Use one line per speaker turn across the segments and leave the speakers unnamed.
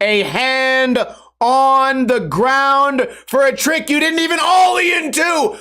a hand on the ground for a trick you didn't even ollie into.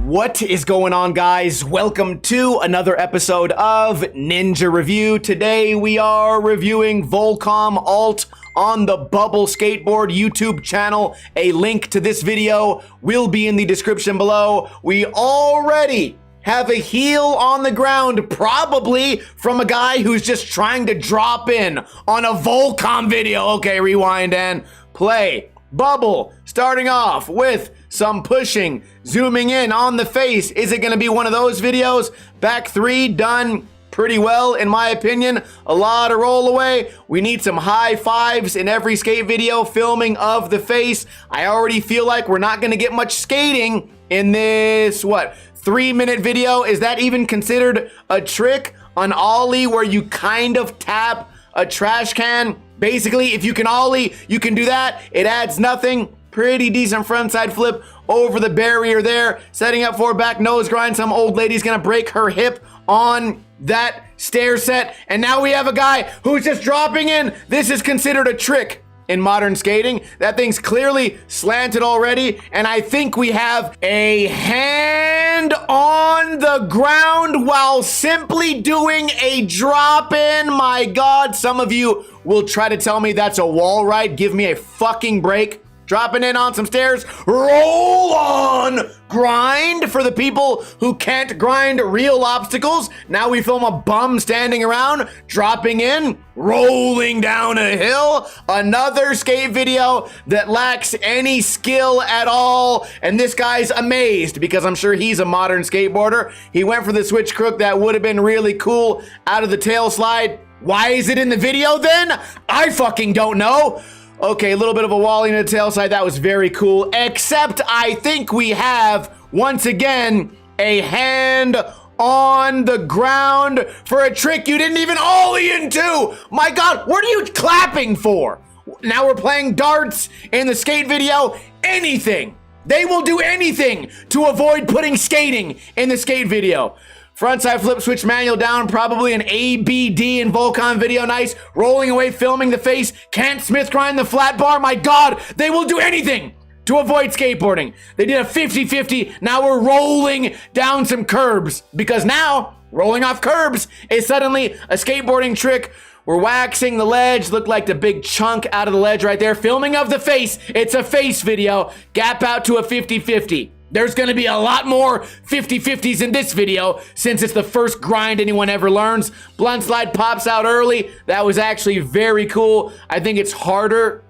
What is going on, guys? Welcome to another episode of Ninja Review. Today we are reviewing VOLCOM ALT on the Bubble Skateboard YouTube channel. A link to this video will be in the description below. We already have a heel on the ground, probably from a guy who's just trying to drop in on a VOLCOM video. Okay, rewind and play. Bubble starting off with some pushing, zooming in on the face. Is it going to be one of those videos? Back three done pretty well, in my opinion. A lot of roll away. We need some high fives in every skate video, filming of the face. I already feel like we're not going to get much skating in this, 3-minute video. Is that even considered a trick? An ollie where you kind of tap a trash can? Basically, if you can ollie, you can do that. It adds nothing. Pretty decent frontside flip over the barrier there. Setting up for back nose grind. Some old lady's gonna break her hip on that stair set. And now we have a guy who's just dropping in. This is considered a trick in modern skating. That thing's clearly slanted already. And I think we have a hand on the ground while simply doing a drop in. My God, some of you will try to tell me that's a wall ride. Give me a fucking break. Dropping in on some stairs, roll on, grind for the people who can't grind real obstacles. Now we film a bum standing around, dropping in, rolling down a hill. Another skate video that lacks any skill at all. And this guy's amazed because I'm sure he's a modern skateboarder. He went for the switch crook that would have been really cool out of the tail slide. Why is it in the video then? I fucking don't know. Okay, a little bit of a wally in the tail side. That was very cool. Except I think we have, once again, a hand on the ground for a trick you didn't even ollie into. My God, what are you clapping for? Now we're playing darts in the skate video. Anything. They will do anything to avoid putting skating in the skate video. Frontside flip switch manual down, probably an ABD in VOLCOM video. Nice. Rolling away, filming the face. Can't Smith grind the flat bar. My God, they will do anything to avoid skateboarding. They did a 50-50. Now we're rolling down some curbs because now rolling off curbs is suddenly a skateboarding trick. We're waxing the ledge. Looked like the big chunk out of the ledge right there. Filming of the face. It's a face video. Gap out to a 50-50. There's going to be a lot more 50-50s in this video since it's the first grind anyone ever learns. Blunt slide pops out early. That was actually very cool. I think it's harder,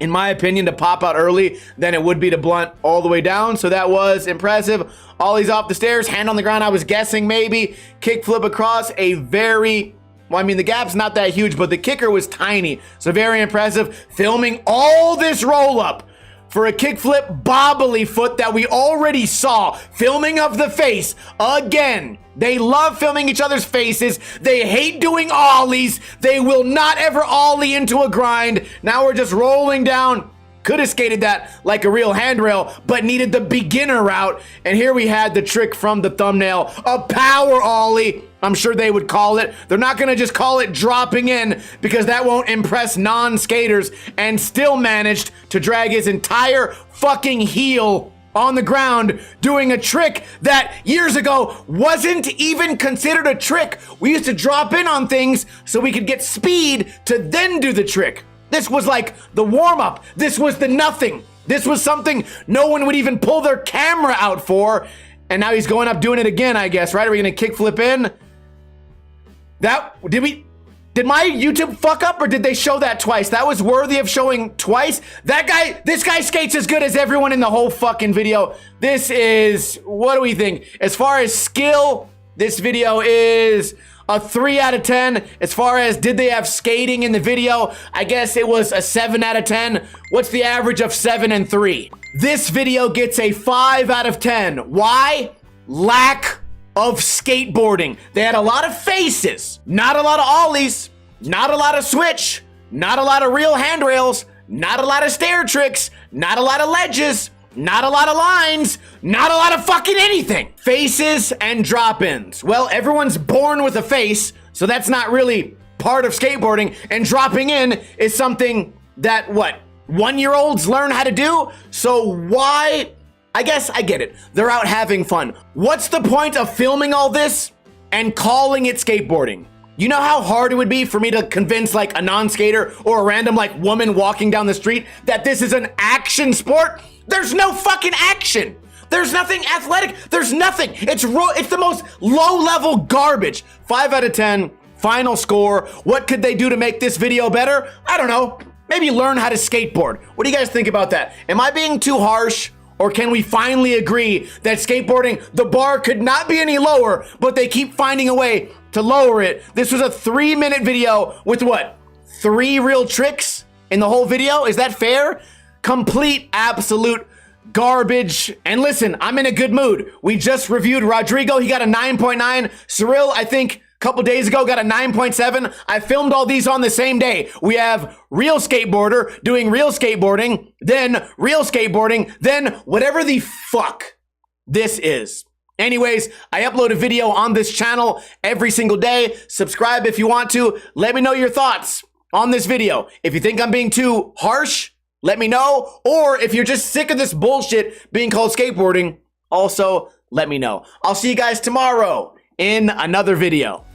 in my opinion, to pop out early than it would be to blunt all the way down. So that was impressive. Ollies off the stairs, hand on the ground. I was guessing maybe. Kick flip across a very... Well, I mean, the gap's not that huge, but the kicker was tiny. So very impressive. Filming all this roll up for a kickflip bobbly foot that we already saw. Filming of the face again. They love filming each other's faces. They hate doing ollies. They will not ever ollie into a grind. Now we're just rolling down. Could have skated that like a real handrail, but needed the beginner route. And here we had the trick from the thumbnail, a power ollie. I'm sure they would call it. They're not gonna just call it dropping in because that won't impress non-skaters, and still managed to drag his entire fucking heel on the ground doing a trick that years ago wasn't even considered a trick. We used to drop in on things so we could get speed to then do the trick. This was like the warm-up. This was the nothing. This was something no one would even pull their camera out for. And now he's going up doing it again, I guess, right? Are we gonna kick flip in? Did my YouTube fuck up or did they show that twice? That was worthy of showing twice. This guy skates as good as everyone in the whole fucking video. This is, what do we think? As far as skill, this video is a 3 out of 10. As far as did they have skating in the video, I guess it was a 7 out of 10. What's the average of 7 and 3? This video gets a 5 out of 10. Why? Lack of skateboarding. They had a lot of faces, not a lot of ollies, not a lot of switch, not a lot of real handrails, not a lot of stair tricks, not a lot of ledges. Not a lot of lines, not a lot of fucking anything. Faces and drop-ins. Well, everyone's born with a face, so that's not really part of skateboarding, and dropping in is something that, what, 1-year-olds learn how to do? So why? I guess I get it. They're out having fun. What's the point of filming all this and calling it skateboarding? You know how hard it would be for me to convince like a non-skater or a random like woman walking down the street that this is an action sport? There's no fucking action. There's nothing athletic. There's nothing. It's the most low-level garbage. 5 out of 10. Final score. What could they do to make this video better? I don't know. Maybe learn how to skateboard. What do you guys think about that? Am I being too harsh? Or can we finally agree that skateboarding, the bar could not be any lower, but they keep finding a way to lower it? This was a 3-minute video with what? 3 real tricks in the whole video? Is that fair? Complete, absolute garbage. And listen, I'm in a good mood. We just reviewed Rodrigo. He got a 9.9. Cyril, I think a couple days ago, got a 9.7. I filmed all these on the same day. We have real skateboarder doing real skateboarding, then real skateboarding, then whatever the fuck this is. Anyways, I upload a video on this channel every single day. Subscribe if you want to. Let me know your thoughts on this video. If you think I'm being too harsh, let me know. Or if you're just sick of this bullshit being called skateboarding, also let me know. I'll see you guys tomorrow in another video.